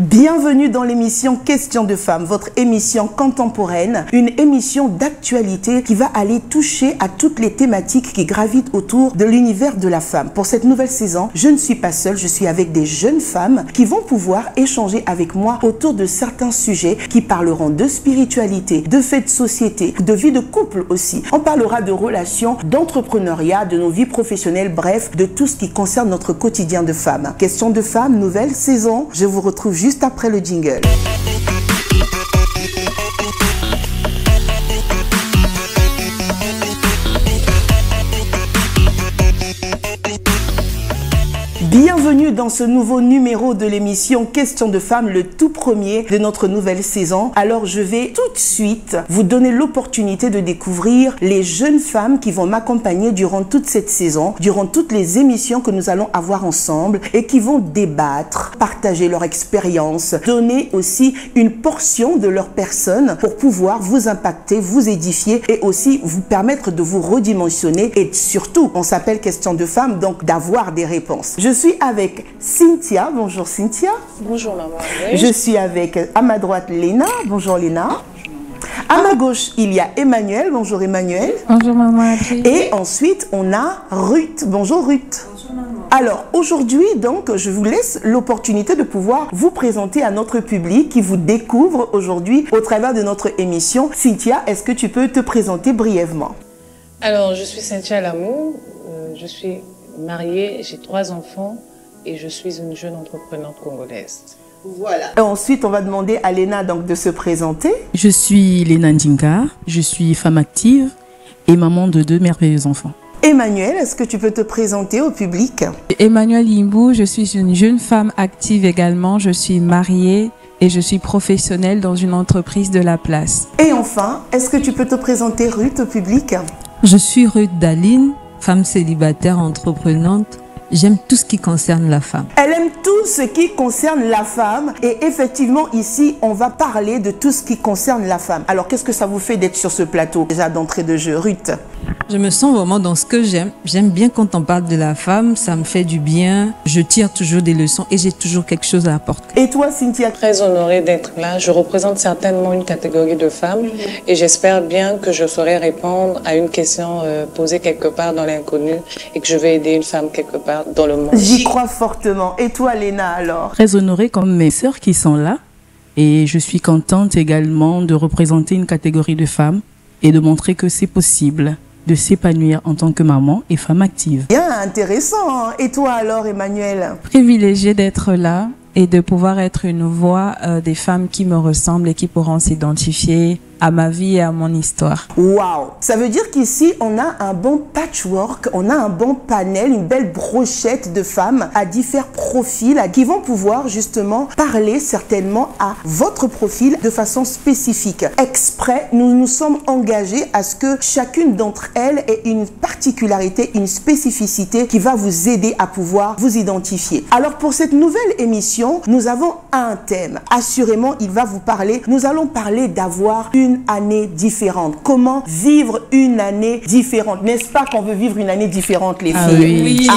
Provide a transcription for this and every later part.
Bienvenue dans l'émission Questions de femmes, votre émission contemporaine, une émission d'actualité qui va aller toucher à toutes les thématiques qui gravitent autour de l'univers de la femme. Pour cette nouvelle saison, je ne suis pas seule, je suis avec des jeunes femmes qui vont pouvoir échanger avec moi autour de certains sujets qui parleront de spiritualité, de faits de société, de vie de couple aussi. On parlera de relations, d'entrepreneuriat, de nos vies professionnelles, bref, de tout ce qui concerne notre quotidien de femme. Questions de femmes, nouvelle saison, je vous retrouve juste après le jingle. Bienvenue dans ce nouveau numéro de l'émission Questions de femmes, le tout premier de notre nouvelle saison. Alors je vais tout de suite vous donner l'opportunité de découvrir les jeunes femmes qui vont m'accompagner durant toute cette saison, durant toutes les émissions que nous allons avoir ensemble et qui vont débattre, partager leur expérience, donner aussi une portion de leur personne pour pouvoir vous impacter, vous édifier et aussi vous permettre de vous redimensionner et surtout, on s'appelle Questions de femmes, donc d'avoir des réponses. Je suis avec Cynthia. Bonjour Cynthia. Bonjour maman. Je suis avec à ma droite Léna. Bonjour Léna. À ma gauche, il y a Emmanuel. Bonjour Emmanuel. Bonjour maman. Et ensuite, on a Ruth. Bonjour Ruth. Bonjour maman. Alors aujourd'hui, donc, je vous laisse l'opportunité de pouvoir vous présenter à notre public qui vous découvre aujourd'hui au travers de notre émission. Cynthia, est-ce que tu peux te présenter brièvement? Alors, je suis Cynthia Lamour. Je suis mariée, j'ai 3 enfants et je suis une jeune entreprenante congolaise. Voilà. Et ensuite, on va demander à Léna donc de se présenter. Je suis Léna Ndinga, je suis femme active et maman de 2 merveilleux enfants. Emmanuel, est-ce que tu peux te présenter au public? Emmanuel Imbou, je suis une jeune femme active également, je suis mariée et je suis professionnelle dans une entreprise de la place. Et enfin, est-ce que tu peux te présenter Ruth au public? Je suis Ruth Daline, femme célibataire entreprenante. J'aime tout ce qui concerne la femme. Elle aime tout ce qui concerne la femme et effectivement ici on va parler de tout ce qui concerne la femme. Alors qu'est-ce que ça vous fait d'être sur ce plateau déjà d'entrée de jeu, Ruth? Je me sens vraiment dans ce que j'aime. J'aime bien quand on parle de la femme, ça me fait du bien. Je tire toujours des leçons et j'ai toujours quelque chose à apporter. Et toi Cynthia? Très honorée d'être là. Je représente certainement une catégorie de femmes et j'espère bien que je saurai répondre à une question posée quelque part dans l'inconnu et que je vais aider une femme quelque part dans le monde. J'y crois fortement. Et toi Léna alors? Très honorée comme mes sœurs qui sont là et je suis contente également de représenter une catégorie de femmes et de montrer que c'est possible de s'épanouir en tant que maman et femme active. Bien intéressant. Et toi alors Emmanuel? Privilégiée d'être là et de pouvoir être une voix des femmes qui me ressemblent et qui pourront s'identifier à ma vie et à mon histoire. Waouh! Ça veut dire qu'ici, on a un bon patchwork, on a un bon panel, une belle brochette de femmes à différents profils qui vont pouvoir justement parler certainement à votre profil de façon spécifique. Exprès, nous nous sommes engagés à ce que chacune d'entre elles ait une particularité, une spécificité qui va vous aider à pouvoir vous identifier. Alors pour cette nouvelle émission, nous avons un thème. Assurément, il va vous parler. Nous allons parler d'avoir une année différente. Comment vivre une année différente? N'est-ce pas qu'on veut vivre une année différente, les filles?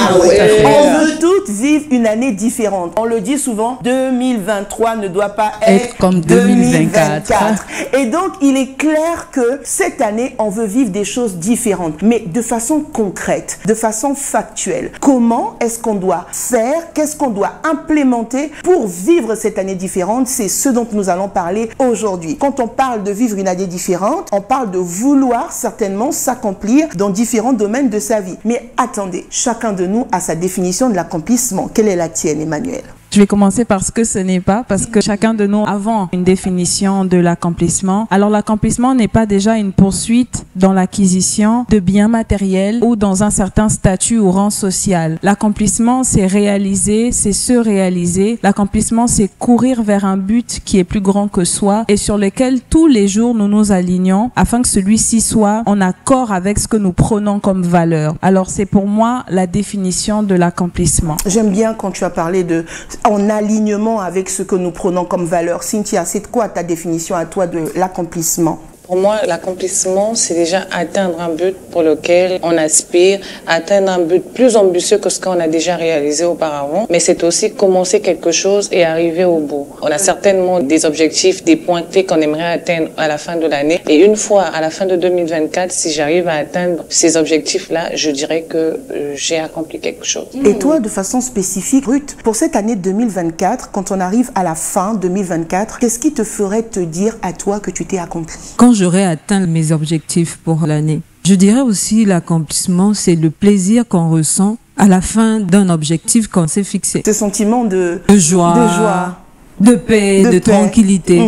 On veut toutes vivre une année différente. On le dit souvent, 2023 ne doit pas être comme 2024. Et donc, il est clair que cette année, on veut vivre des choses différentes, mais de façon concrète, de façon factuelle. Comment est-ce qu'on doit faire? Qu'est-ce qu'on doit implémenter pour vivre cette année différente? C'est ce dont nous allons parler aujourd'hui. Quand on parle de vivre une année différente, on parle de vouloir certainement s'accomplir dans différents domaines de sa vie. Mais attendez, chacun de nous a sa définition de l'accomplissement. Quelle est la tienne, Emmanuel? Je vais commencer par ce que ce n'est pas, parce que chacun de nous avons une définition de l'accomplissement. Alors l'accomplissement n'est pas déjà une poursuite dans l'acquisition de biens matériels ou dans un certain statut ou rang social. L'accomplissement, c'est réaliser, c'est se réaliser. L'accomplissement, c'est courir vers un but qui est plus grand que soi et sur lequel tous les jours nous nous alignons afin que celui-ci soit en accord avec ce que nous prenons comme valeur. Alors c'est pour moi la définition de l'accomplissement. J'aime bien quand tu as parlé de en alignement avec ce que nous prenons comme valeur. Cynthia, c'est quoi ta définition à toi de l'accomplissement? Pour moi, l'accomplissement, c'est déjà atteindre un but pour lequel on aspire, atteindre un but plus ambitieux que ce qu'on a déjà réalisé auparavant. Mais c'est aussi commencer quelque chose et arriver au bout. On a certainement des objectifs, des points clés qu'on aimerait atteindre à la fin de l'année. Et une fois, à la fin de 2024, si j'arrive à atteindre ces objectifs-là, je dirais que j'ai accompli quelque chose. Et toi, de façon spécifique, Ruth, pour cette année 2024, quand on arrive à la fin 2024, qu'est-ce qui te ferait te dire à toi que tu t'es accompli? Quand j'aurai atteint mes objectifs pour l'année, je dirais aussi l'accomplissement, c'est le plaisir qu'on ressent à la fin d'un objectif qu'on s'est fixé. Ce sentiment de joie, de paix, de tranquillité.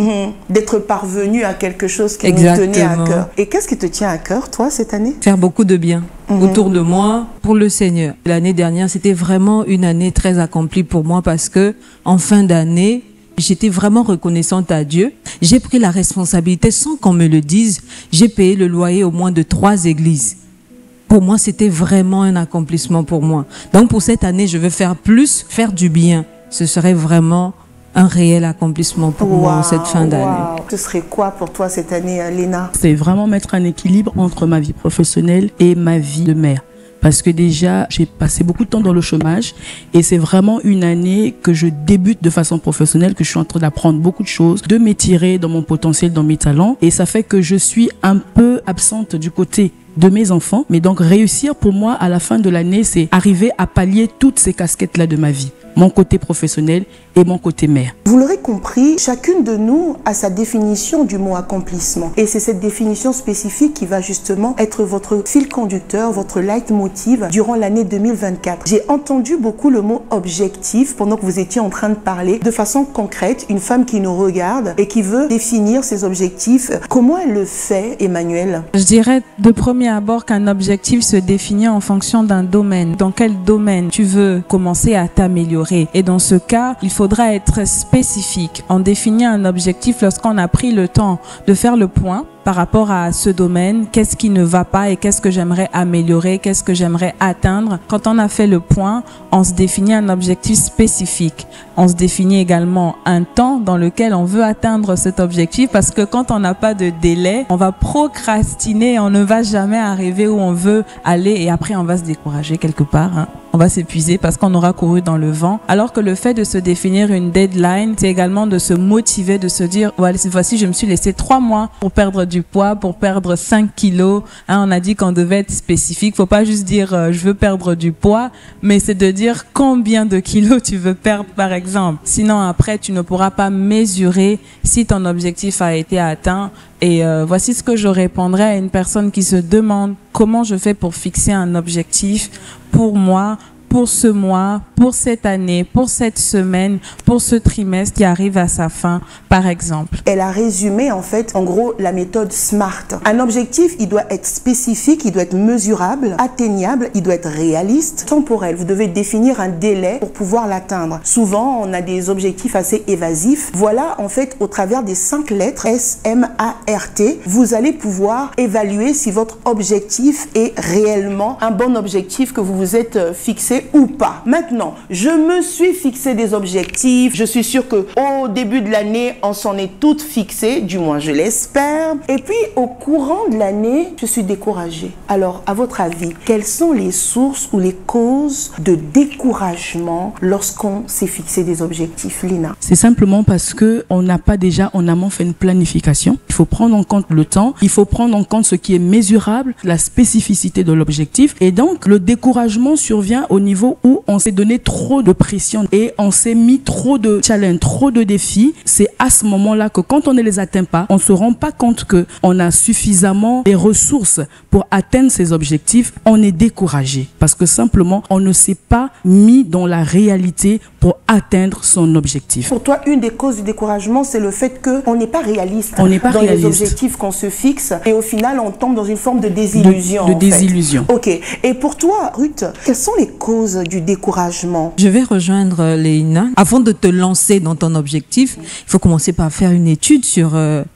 D'être parvenu à quelque chose qui nous tenait à cœur. Et qu'est-ce qui te tient à cœur, toi, cette année? Faire beaucoup de bien autour de moi pour le Seigneur. L'année dernière, c'était vraiment une année très accomplie pour moi parce que en fin d'année, j'étais vraiment reconnaissante à Dieu. J'ai pris la responsabilité sans qu'on me le dise. J'ai payé le loyer au moins de 3 églises. Pour moi, c'était vraiment un accomplissement pour moi. Donc pour cette année, je veux faire plus, faire du bien. Ce serait vraiment un réel accomplissement pour moi cette fin d'année. Ce serait quoi pour toi cette année, Léna? C'est vraiment mettre un équilibre entre ma vie professionnelle et ma vie de mère. Parce que déjà, j'ai passé beaucoup de temps dans le chômage et c'est vraiment une année que je débute de façon professionnelle, que je suis en train d'apprendre beaucoup de choses, de m'étirer dans mon potentiel, dans mes talents. Et ça fait que je suis un peu absente du côté de mes enfants. Mais donc réussir pour moi à la fin de l'année, c'est arriver à pallier toutes ces casquettes-là de ma vie. Mon côté professionnel et mon côté mère. Vous l'aurez compris, chacune de nous a sa définition du mot accomplissement. Et c'est cette définition spécifique qui va justement être votre fil conducteur, votre leitmotiv durant l'année 2024. J'ai entendu beaucoup le mot objectif pendant que vous étiez en train de parler. De façon concrète, une femme qui nous regarde et qui veut définir ses objectifs, comment elle le fait, Emmanuel? Je dirais de premier abord qu'un objectif se définit en fonction d'un domaine. Dans quel domaine tu veux commencer à t'améliorer? Et dans ce cas, il faudra être spécifique. On définit un objectif lorsqu'on a pris le temps de faire le point par rapport à ce domaine, qu'est-ce qui ne va pas et qu'est-ce que j'aimerais améliorer, qu'est-ce que j'aimerais atteindre. Quand on a fait le point, on se définit un objectif spécifique. On se définit également un temps dans lequel on veut atteindre cet objectif parce que quand on n'a pas de délai, on va procrastiner, on ne va jamais arriver où on veut aller et après on va se décourager quelque part. On va s'épuiser parce qu'on aura couru dans le vent. Alors que le fait de se définir une deadline, c'est également de se motiver, de se dire, voici, je me suis laissé 3 mois pour perdre du poids, pour perdre 5 kilos. On a dit qu'on devait être spécifique. Faut pas juste dire, je veux perdre du poids, mais c'est de dire combien de kilos tu veux perdre, par exemple. Sinon, après, tu ne pourras pas mesurer si ton objectif a été atteint. Et voici ce que je répondrais à une personne qui se demande comment je fais pour fixer un objectif pour moi, pour ce mois, pour cette année, pour cette semaine, pour ce trimestre qui arrive à sa fin, par exemple. Elle a résumé, en fait, en gros, la méthode SMART. Un objectif, il doit être spécifique, il doit être mesurable, atteignable, il doit être réaliste, temporel. Vous devez définir un délai pour pouvoir l'atteindre. Souvent, on a des objectifs assez évasifs. Voilà, en fait, au travers des 5 lettres S-M-A-R-T, vous allez pouvoir évaluer si votre objectif est réellement un bon objectif que vous vous êtes fixé ou pas. Maintenant, je me suis fixé des objectifs. Je suis sûre que au début de l'année, on s'en est toutes fixées, du moins je l'espère. Et puis, au courant de l'année, je suis découragée. Alors, à votre avis, quelles sont les sources ou les causes de découragement lorsqu'on s'est fixé des objectifs, Lina? C'est simplement parce que on n'a pas déjà en amont fait une planification. Il faut prendre en compte le temps, il faut prendre en compte ce qui est mesurable, la spécificité de l'objectif. Et donc, le découragement survient au niveau où on s'est donné trop de pression et on s'est mis trop de challenges, trop de défis. C'est à ce moment-là que quand on ne les atteint pas, on se rend pas compte que on a suffisamment les ressources pour atteindre ces objectifs. On est découragé parce que simplement on ne s'est pas mis dans la réalité pour atteindre son objectif. Pour toi, une des causes du découragement, c'est le fait qu'on n'est pas réaliste dans les objectifs qu'on se fixe et au final, on tombe dans une forme de désillusion. De désillusion. Ok. Et pour toi, Ruth, quelles sont les causes du découragement? Je vais rejoindre Léna. Avant de te lancer dans ton objectif, il faut commencer par faire une étude sur,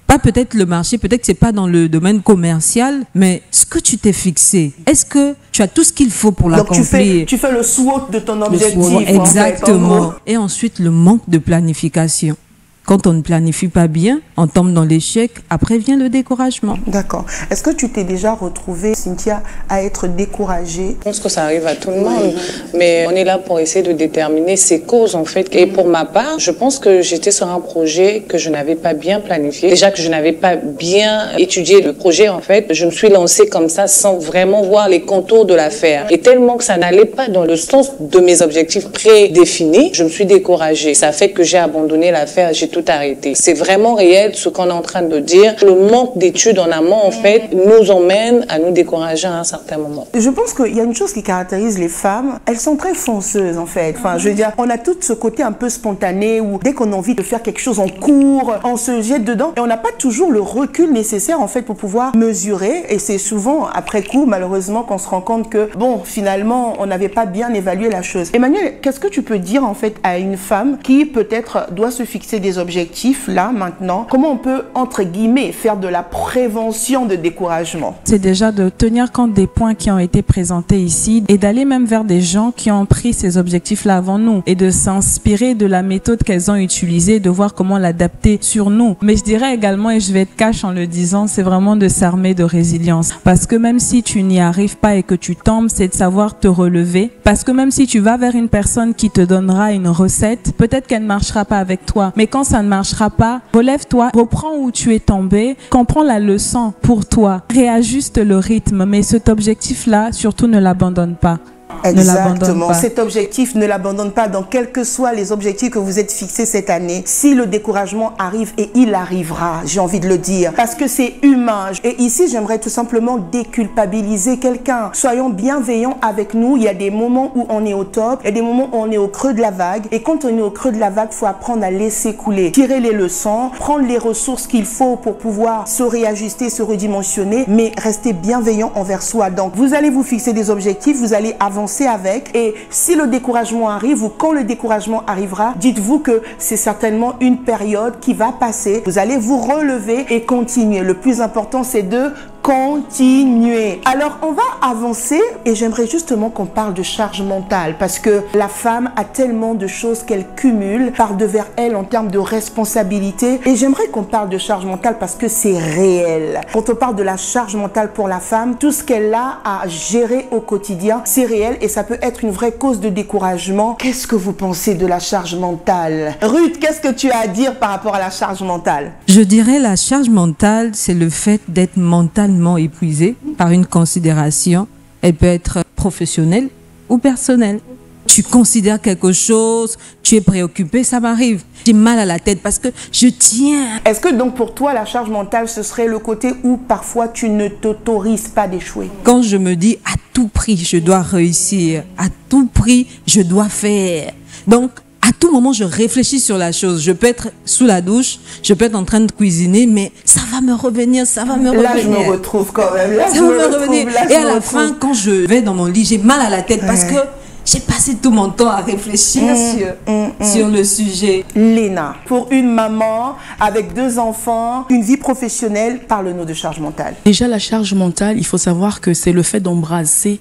pas peut-être le marché, peut-être que c'est pas dans le domaine commercial, mais ce que tu t'es fixé. Est-ce que tu as tout ce qu'il faut pour l'accomplir? Donc tu fais le SWOT de ton objectif. Exactement. En fait, et ensuite, le manque de planification. Quand on ne planifie pas bien, on tombe dans l'échec. Après vient le découragement. D'accord. Est-ce que tu t'es déjà retrouvée, Cynthia, à être découragée? Je pense que ça arrive à tout le monde, mais on est là pour essayer de déterminer ses causes en fait. Et pour ma part, je pense que j'étais sur un projet que je n'avais pas bien planifié. Déjà que je n'avais pas bien étudié le projet en fait, je me suis lancée comme ça sans vraiment voir les contours de l'affaire. Et tellement que ça n'allait pas dans le sens de mes objectifs prédéfinis, je me suis découragée. Ça fait que j'ai abandonné l'affaire, j'ai tout arrêté. C'est vraiment réel ce qu'on est en train de dire. Le manque d'études en amont, en fait, nous emmène à nous décourager à un certain moment. Je pense qu'il y a une chose qui caractérise les femmes, elles sont très fonceuses en fait. Enfin, je veux dire, on a tout ce côté un peu spontané où dès qu'on a envie de faire quelque chose en cours, on se jette dedans et on n'a pas toujours le recul nécessaire en fait pour pouvoir mesurer. Et c'est souvent après coup, malheureusement, qu'on se rend compte que bon, finalement, on n'avait pas bien évalué la chose. Emmanuel, qu'est-ce que tu peux dire en fait à une femme qui peut-être doit se fixer des objectifs là, maintenant? Comment on peut, entre guillemets, faire de la prévention de découragement? C'est déjà de tenir compte des points qui ont été présentés ici et d'aller même vers des gens qui ont pris ces objectifs-là avant nous et de s'inspirer de la méthode qu'elles ont utilisée, de voir comment l'adapter sur nous. Mais je dirais également, et je vais être cash en le disant, c'est vraiment de s'armer de résilience. Parce que même si tu n'y arrives pas et que tu tombes, c'est de savoir te relever. Parce que même si tu vas vers une personne qui te donnera une recette, peut-être qu'elle ne marchera pas avec toi. Mais quand ça ne marchera pas, relève-toi, reprends où tu es tombé, comprends la leçon pour toi, réajuste le rythme. Mais cet objectif-là, surtout ne l'abandonne pas. Exactement. Cet objectif, ne l'abandonne pas dans quels que soient les objectifs que vous êtes fixés cette année. Si le découragement arrive, et il arrivera, j'ai envie de le dire, parce que c'est humain. Et ici, j'aimerais tout simplement déculpabiliser quelqu'un. Soyons bienveillants avec nous. Il y a des moments où on est au top, il y a des moments où on est au creux de la vague. Et quand on est au creux de la vague, il faut apprendre à laisser couler, tirer les leçons, prendre les ressources qu'il faut pour pouvoir se réajuster, se redimensionner, mais rester bienveillant envers soi. Donc, vous allez vous fixer des objectifs, vous allez avancer avec, et si le découragement arrive ou quand le découragement arrivera, dites-vous que c'est certainement une période qui va passer. Vous allez vous relever et continuer. Le plus important, c'est de continuer. Alors, on va avancer et j'aimerais justement qu'on parle de charge mentale parce que la femme a tellement de choses qu'elle cumule par devers elle en termes de responsabilité, et j'aimerais qu'on parle de charge mentale parce que c'est réel. Quand on parle de la charge mentale pour la femme, tout ce qu'elle a à gérer au quotidien, c'est réel et ça peut être une vraie cause de découragement. Qu'est-ce que vous pensez de la charge mentale? Ruth, qu'est-ce que tu as à dire par rapport à la charge mentale? Je dirais la charge mentale, c'est le fait d'être mentalement épuisé par une considération. Elle peut être professionnelle ou personnelle. Tu considères quelque chose, tu es préoccupé, ça m'arrive. J'ai mal à la tête parce que je tiens. Est-ce que donc pour toi, la charge mentale, ce serait le côté où parfois tu ne t'autorises pas d'échouer? Quand je me dis à tout prix, je dois réussir, à tout prix, je dois faire. Donc, à tout moment, je réfléchis sur la chose. Je peux être sous la douche, je peux être en train de cuisiner, mais ça va me revenir, ça va me revenir. Là, je me retrouve quand même. Là, ça va me revenir. Et à la fin, quand je vais dans mon lit, j'ai mal à la tête parce que j'ai passé tout mon temps à réfléchir sur le sujet. Léna, pour une maman avec 2 enfants, une vie professionnelle, parle-nous de charge mentale. Déjà, la charge mentale, il faut savoir que c'est le fait d'embrasser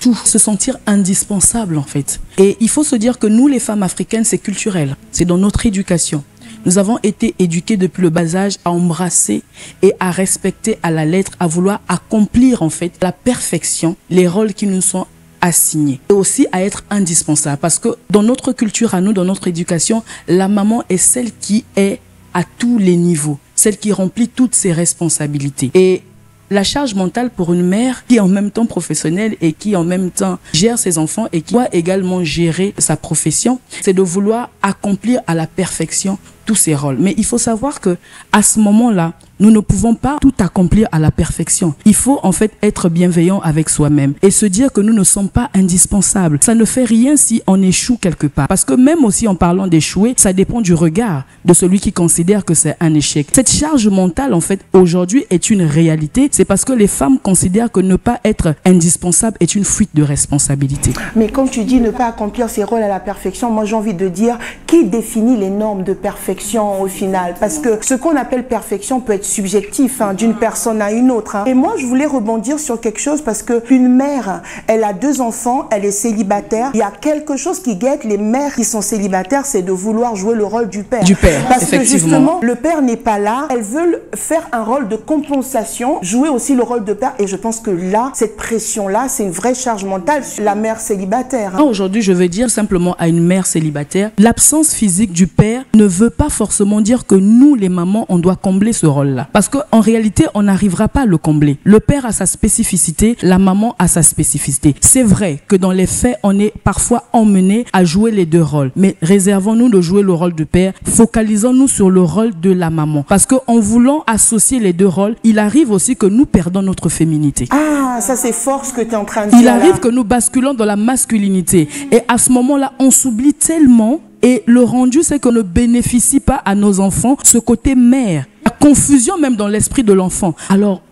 tout, se sentir indispensable en fait. Et il faut se dire que nous, les femmes africaines, c'est culturel, c'est dans notre éducation. Nous avons été éduqués depuis le bas âge à embrasser et à respecter à la lettre, à vouloir accomplir en fait la perfection, les rôles qui nous sont assignés. Et aussi à être indispensable parce que dans notre culture à nous, dans notre éducation, la maman est celle qui est à tous les niveaux, celle qui remplit toutes ses responsabilités. Et la charge mentale pour une mère qui est en même temps professionnelle et qui en même temps gère ses enfants et qui doit également gérer sa profession, c'est de vouloir accomplir à la perfection tous ses rôles. Mais il faut savoir que à ce moment-là, nous ne pouvons pas tout accomplir à la perfection. Il faut en fait être bienveillant avec soi-même et se dire que nous ne sommes pas indispensables. Ça ne fait rien si on échoue quelque part. Parce que même aussi en parlant d'échouer, ça dépend du regard de celui qui considère que c'est un échec. Cette charge mentale en fait aujourd'hui est une réalité. C'est parce que les femmes considèrent que ne pas être indispensable est une fuite de responsabilité. Mais comme tu dis ne pas accomplir ses rôles à la perfection, moi j'ai envie de dire qui définit les normes de perfection? perfection au final, parce que ce qu'on appelle perfection peut être subjectif d'une personne à une autre. Et moi, je voulais rebondir sur quelque chose parce que une mère, elle a 2 enfants, elle est célibataire. Il y a quelque chose qui guette les mères qui sont célibataires, c'est de vouloir jouer le rôle du père. Parce que justement, le père n'est pas là. Elles veulent faire un rôle de compensation, jouer aussi le rôle de père. Et je pense que là, cette pression-là, c'est une vraie charge mentale sur la mère célibataire. Aujourd'hui, je veux dire simplement à une mère célibataire, l'absence physique du père ne veut pas forcément dire que nous, les mamans, on doit combler ce rôle-là. Parce qu'en réalité, on n'arrivera pas à le combler. Le père a sa spécificité, la maman a sa spécificité. C'est vrai que dans les faits, on est parfois emmené à jouer les 2 rôles. Mais réservons-nous de jouer le rôle de père, focalisons-nous sur le rôle de la maman. Parce qu'en voulant associer les 2 rôles, il arrive aussi que nous perdons notre féminité. Ah, ça c'est fort ce que tu es en train de dire. Il arrive que nous basculons dans la masculinité. Et à ce moment-là, on s'oublie tellement. Et le rendu, c'est qu'on ne bénéficie pas à nos enfants ce côté mère. La confusion même dans l'esprit de l'enfant. Alors,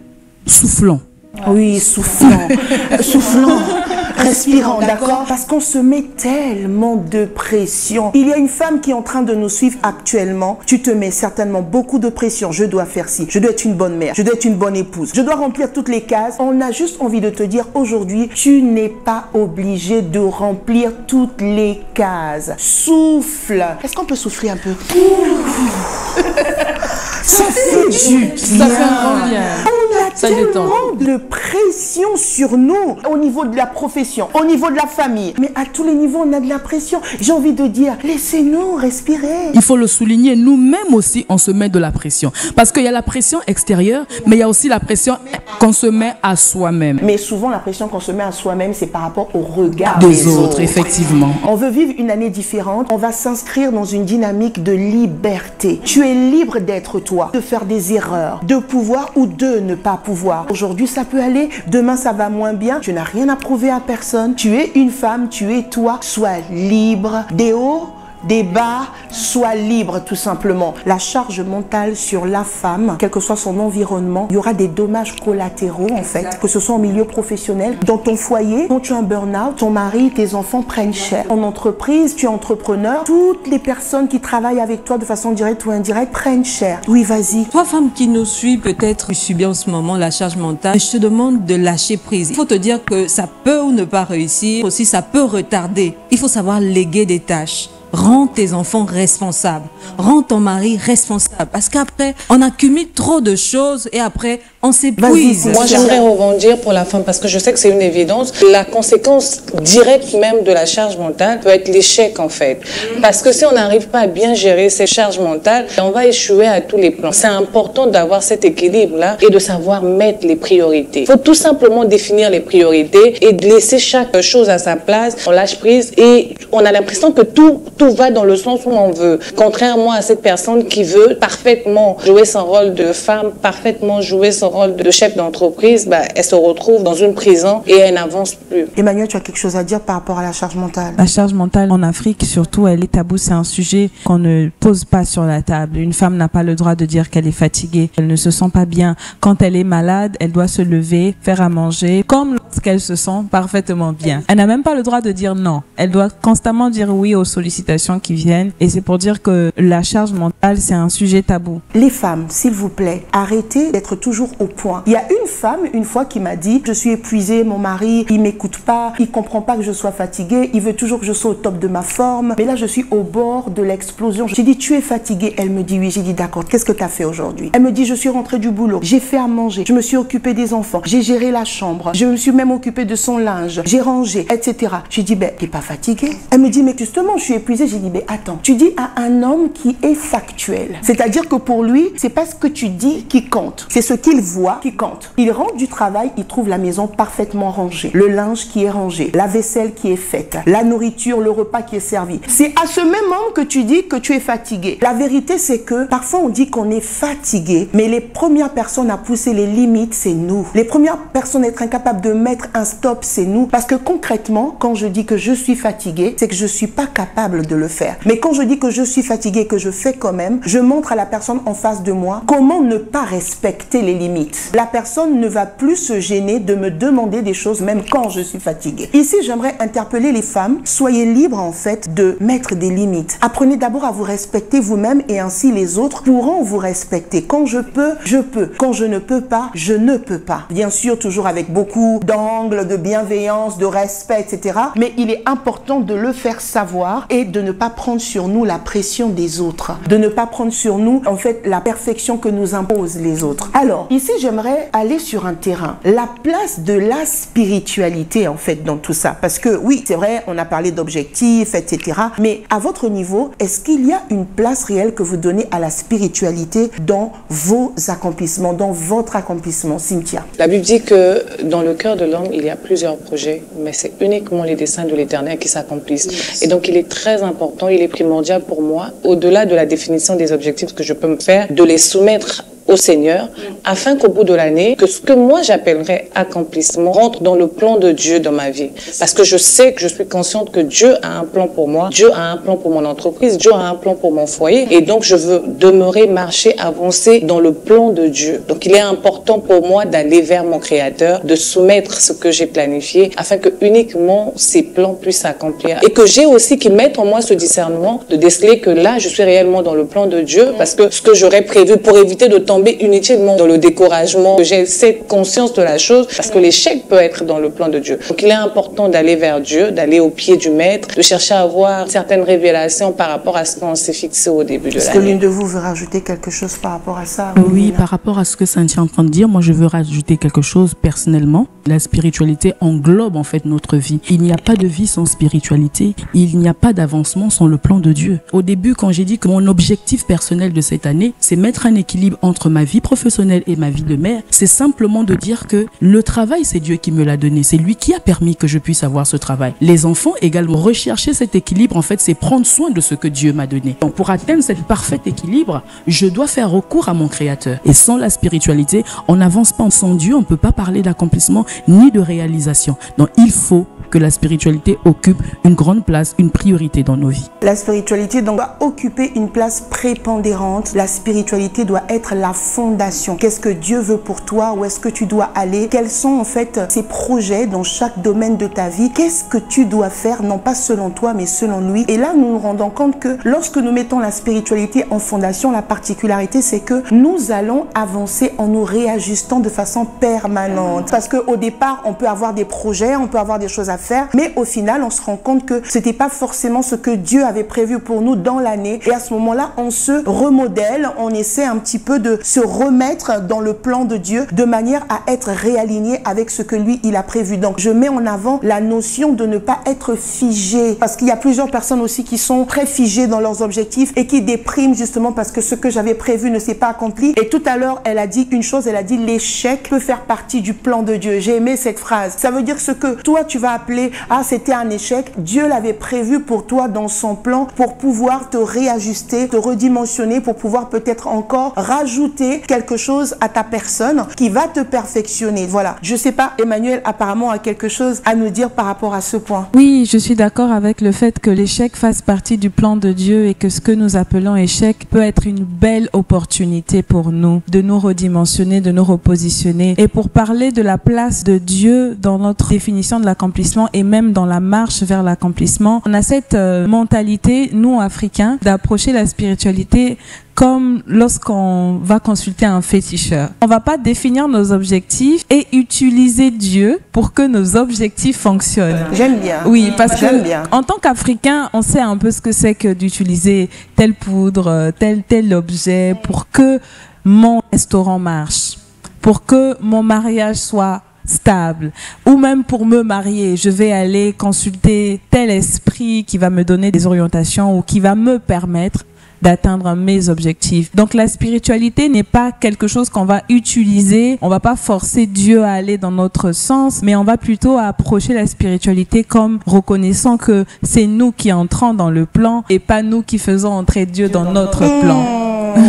soufflons. Oui, soufflant, soufflant, respirant, d'accord? Parce qu'on se met tellement de pression. Il y a une femme qui est en train de nous suivre actuellement. Tu te mets certainement beaucoup de pression. Je dois faire ci, je dois être une bonne mère, je dois être une bonne épouse, je dois remplir toutes les cases. On a juste envie de te dire aujourd'hui, tu n'es pas obligé de remplir toutes les cases. Souffle. Est-ce qu'on peut souffler un peu? Ça fait du bien. Ça fait un grand bien. On a tellement de pression sur nous au niveau de la profession, au niveau de la famille. Mais à tous les niveaux, on a de la pression. J'ai envie de dire, laissez-nous respirer. Il faut le souligner, nous-mêmes aussi, on se met de la pression. Parce qu'il y a la pression extérieure, mais il y a aussi la pression qu'on se met à soi-même. Mais souvent, la pression qu'on se met à soi-même, c'est par rapport au regard des autres, effectivement. On veut vivre une année différente. On va s'inscrire dans une dynamique de liberté. Tu es libre d'être toi, de faire des erreurs, de pouvoir ou de ne pas pouvoir. Aujourd'hui, ça peut aller. Demain, ça va moins bien. Tu n'as rien à prouver à personne. Tu es une femme, tu es toi. Sois libre des hauts, des bas, sois libre tout simplement. La charge mentale sur la femme, quel que soit son environnement, il y aura des dommages collatéraux en fait, que ce soit en milieu professionnel, dans ton foyer, quand tu as un burn-out, ton mari, tes enfants prennent cher. En entreprise, tu es entrepreneur, toutes les personnes qui travaillent avec toi de façon directe ou indirecte prennent cher. Oui, vas-y. Toi, femme qui nous suit, peut-être subis en ce moment la charge mentale, je te demande de lâcher prise. Il faut te dire que ça peut ou ne pas réussir, aussi ça peut retarder. Il faut savoir léguer des tâches. Rends tes enfants responsables. Rends ton mari responsable. Parce qu'après, on accumule trop de choses et après, on s'épuise. Moi, j'aimerais rebondir pour la femme parce que je sais que c'est une évidence. La conséquence directe même de la charge mentale peut être l'échec en fait. Parce que si on n'arrive pas à bien gérer ces charges mentales, on va échouer à tous les plans. C'est important d'avoir cet équilibre-là et de savoir mettre les priorités. Il faut tout simplement définir les priorités et de laisser chaque chose à sa place. On lâche prise et on a l'impression que tout va dans le sens où on veut. Contrairement à cette personne qui veut parfaitement jouer son rôle de femme, parfaitement jouer son rôle de chef d'entreprise, elle se retrouve dans une prison et elle n'avance plus. Emmanuel, tu as quelque chose à dire par rapport à la charge mentale? La charge mentale en Afrique, surtout, elle est taboue. C'est un sujet qu'on ne pose pas sur la table. Une femme n'a pas le droit de dire qu'elle est fatiguée. Elle ne se sent pas bien. Quand elle est malade, elle doit se lever, faire à manger, comme lorsqu'elle se sent parfaitement bien. Elle n'a même pas le droit de dire non. Elle doit constamment dire oui aux sollicitations qui viennent. Et c'est pour dire que la charge mentale, c'est un sujet tabou. Les femmes, s'il vous plaît, arrêtez d'être toujours au point. Il y a une femme, une fois, qui m'a dit, je suis épuisée, mon mari, il m'écoute pas, il comprend pas que je sois fatiguée, il veut toujours que je sois au top de ma forme. Mais là, je suis au bord de l'explosion. J'ai dit, tu es fatiguée? Elle me dit oui. J'ai dit, d'accord, qu'est-ce que tu as fait aujourd'hui? Elle me dit, je suis rentrée du boulot, j'ai fait à manger, je me suis occupée des enfants, j'ai géré la chambre, je me suis même occupée de son linge, j'ai rangé, etc. J'ai dit, t'es pas fatiguée? Elle me dit, mais justement, je suis épuisée. J'ai dit, attends, tu dis à un homme qui est factuel. C'est-à-dire que pour lui, c'est pas ce que tu dis qui compte. C'est ce qu'il voit qui compte. Il rentre du travail, il trouve la maison parfaitement rangée. Le linge qui est rangé, la vaisselle qui est faite, la nourriture, le repas qui est servi. C'est à ce même homme que tu dis que tu es fatigué. La vérité, c'est que parfois on dit qu'on est fatigué, mais les premières personnes à pousser les limites, c'est nous. Les premières personnes à être incapables de mettre un stop, c'est nous. Parce que concrètement, quand je dis que je suis fatigué, c'est que je suis pas capable de le faire. Mais quand je dis que je suis fatiguée et que je fais quand même, je montre à la personne en face de moi comment ne pas respecter les limites. limites. La personne ne va plus se gêner de me demander des choses même quand je suis fatiguée. Ici, j'aimerais interpeller les femmes. Soyez libres en fait de mettre des limites. Apprenez d'abord à vous respecter vous-même et ainsi les autres pourront vous respecter. Quand je peux, je peux. Quand je ne peux pas, je ne peux pas. Bien sûr, toujours avec beaucoup d'angles, de bienveillance, de respect, etc. Mais il est important de le faire savoir et de ne pas prendre sur nous la pression des autres. De ne pas prendre sur nous, en fait, la perfection que nous imposent les autres. Alors, ici, j'aimerais aller sur un terrain. La place de la spiritualité, en fait, dans tout ça. Parce que, oui, c'est vrai, on a parlé d'objectifs, etc. Mais à votre niveau, est-ce qu'il y a une place réelle que vous donnez à la spiritualité dans vos accomplissements, dans votre accomplissement, Cynthia? La Bible dit que dans le cœur de l'homme, il y a plusieurs projets, mais c'est uniquement les desseins de l'Éternel qui s'accomplissent. Yes. Et donc, il est très important, il est primordial pour moi, au-delà de la définition des objectifs que je peux me faire, de les soumettre au Seigneur, afin qu'au bout de l'année, que ce que moi j'appellerais accomplissement rentre dans le plan de Dieu dans ma vie. Parce que je sais que je suis consciente que Dieu a un plan pour moi, Dieu a un plan pour mon entreprise, Dieu a un plan pour mon foyer, et donc je veux demeurer, marcher, avancer dans le plan de Dieu. Donc il est important pour moi d'aller vers mon Créateur, de soumettre ce que j'ai planifié, afin que uniquement ces plans puissent s'accomplir. Et que j'ai aussi qui mettent en moi ce discernement de déceler que là, je suis réellement dans le plan de Dieu, parce que ce que j'aurais prévu pour éviter de tomber inutilement dans le découragement, j'ai cette conscience de la chose, parce que l'échec peut être dans le plan de Dieu. Donc il est important d'aller vers Dieu, d'aller au pied du Maître, de chercher à avoir certaines révélations par rapport à ce qu'on s'est fixé au début de l'année. Est-ce que l'une de vous veut rajouter quelque chose par rapport à ça? Oui, par rapport à ce que Cynthia est en train de dire, moi je veux rajouter quelque chose personnellement. La spiritualité englobe en fait notre vie. Il n'y a pas de vie sans spiritualité, il n'y a pas d'avancement sans le plan de Dieu. Au début, quand j'ai dit que mon objectif personnel de cette année, c'est mettre un équilibre entre ma vie professionnelle et ma vie de mère, c'est simplement de dire que le travail, c'est Dieu qui me l'a donné. C'est lui qui a permis que je puisse avoir ce travail. Les enfants également, rechercher cet équilibre, en fait, c'est prendre soin de ce que Dieu m'a donné. Donc, pour atteindre cet parfait équilibre, je dois faire recours à mon Créateur. Et sans la spiritualité, on n'avance pas. Sans Dieu, on ne peut pas parler d'accomplissement ni de réalisation. Donc, il faut que la spiritualité occupe une grande place, une priorité dans nos vies. La spiritualité donc doit occuper une place prépondérante. La spiritualité doit être la fondation. Qu'est-ce que Dieu veut pour toi? Où est-ce que tu dois aller? Quels sont en fait ses projets dans chaque domaine de ta vie? Qu'est-ce que tu dois faire? Non pas selon toi, mais selon lui. Et là, nous nous rendons compte que lorsque nous mettons la spiritualité en fondation, la particularité, c'est que nous allons avancer en nous réajustant de façon permanente. Parce qu'au départ, on peut avoir des projets, on peut avoir des choses à faire, mais au final, on se rend compte que c'était pas forcément ce que Dieu avait prévu pour nous dans l'année. Et à ce moment-là, on se remodèle, on essaie un petit peu de se remettre dans le plan de Dieu de manière à être réaligné avec ce que lui, il a prévu. Donc, je mets en avant la notion de ne pas être figé, parce qu'il y a plusieurs personnes aussi qui sont très figées dans leurs objectifs et qui dépriment justement parce que ce que j'avais prévu ne s'est pas accompli. Et tout à l'heure, elle a dit une chose, elle a dit l'échec peut faire partie du plan de Dieu. J'ai aimé cette phrase. Ça veut dire ce que toi, tu vas appeler, ah, c'était un échec. Dieu l'avait prévu pour toi dans son plan pour pouvoir te réajuster, te redimensionner, pour pouvoir peut-être encore rajouter quelque chose à ta personne qui va te perfectionner. Voilà. Je sais pas, Emmanuel apparemment a quelque chose à nous dire par rapport à ce point. Oui, je suis d'accord avec le fait que l'échec fasse partie du plan de Dieu et que ce que nous appelons échec peut être une belle opportunité pour nous de nous redimensionner, de nous repositionner. Et pour parler de la place de Dieu dans notre définition de l'accomplissement et même dans la marche vers l'accomplissement, on a cette mentalité, nous Africains, d'approcher la spiritualité comme lorsqu'on va consulter un féticheur. On va pas définir nos objectifs et utiliser Dieu pour que nos objectifs fonctionnent. J'aime bien. Oui, parce que en tant qu'Africain, on sait un peu ce que c'est que d'utiliser telle poudre, tel objet pour que mon restaurant marche, pour que mon mariage soit stable, ou même pour me marier, je vais aller consulter tel esprit qui va me donner des orientations ou qui va me permettre d'atteindre mes objectifs. Donc la spiritualité n'est pas quelque chose qu'on va utiliser, on va pas forcer Dieu à aller dans notre sens, mais on va plutôt approcher la spiritualité comme reconnaissant que c'est nous qui entrons dans le plan et pas nous qui faisons entrer Dieu dans notre plan.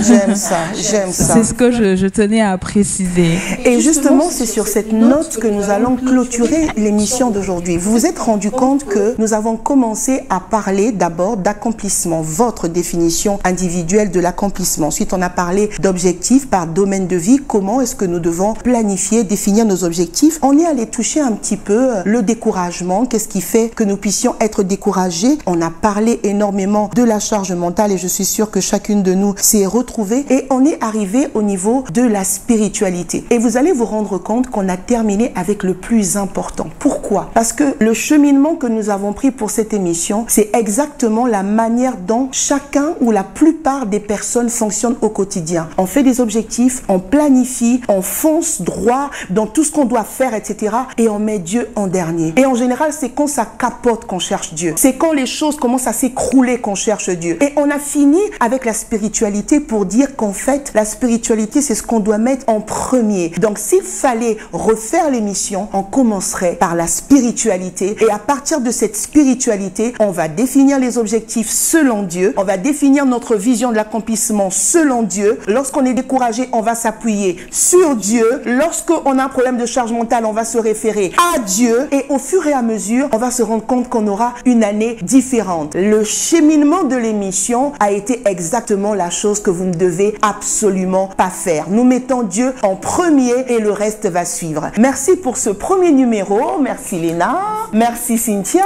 J'aime ça, j'aime ça. C'est ce que je tenais à préciser. Et justement, c'est sur cette note que nous allons clôturer l'émission d'aujourd'hui. Vous vous êtes rendu compte que nous avons commencé à parler d'abord d'accomplissement, votre définition individuelle de l'accomplissement. Ensuite, on a parlé d'objectifs par domaine de vie. Comment est-ce que nous devons planifier, définir nos objectifs? On est allé toucher un petit peu le découragement. Qu'est-ce qui fait que nous puissions être découragés? On a parlé énormément de la charge mentale et je suis sûre que chacune de nous s'est retrouvée. Et on est arrivé au niveau de la spiritualité. Et vous allez vous rendre compte qu'on a terminé avec le plus important. Pourquoi? Parce que le cheminement que nous avons pris pour cette émission, c'est exactement la manière dont chacun ou la plupart des personnes fonctionnent au quotidien. On fait des objectifs, on planifie, on fonce droit dans tout ce qu'on doit faire, etc. Et on met Dieu en dernier. Et en général, c'est quand ça capote qu'on cherche Dieu. C'est quand les choses commencent à s'écrouler qu'on cherche Dieu. Et on a fini avec la spiritualité pour dire qu'en fait, la spiritualité, c'est ce qu'on doit mettre en premier. Donc, s'il fallait refaire l'émission, on commencerait par la spiritualité. Et à partir de cette spiritualité, on va définir les objectifs selon Dieu. On va définir notre vision de l'accomplissement selon Dieu. Lorsqu'on est découragé, on va s'appuyer sur Dieu. Lorsqu'on a un problème de charge mentale, on va se référer à Dieu. Et au fur et à mesure, on va se rendre compte qu'on aura une année différente. Le cheminement de l'émission a été exactement la chose que vous ne devez absolument pas faire. Nous mettons Dieu en premier et le reste va suivre. Merci pour ce premier numéro. Merci Léna. Merci Cynthia.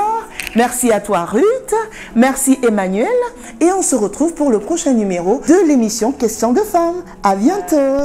Merci à toi Ruth. Merci Emmanuel. Et on se retrouve pour le prochain numéro de l'émission Questions de femmes. À bientôt.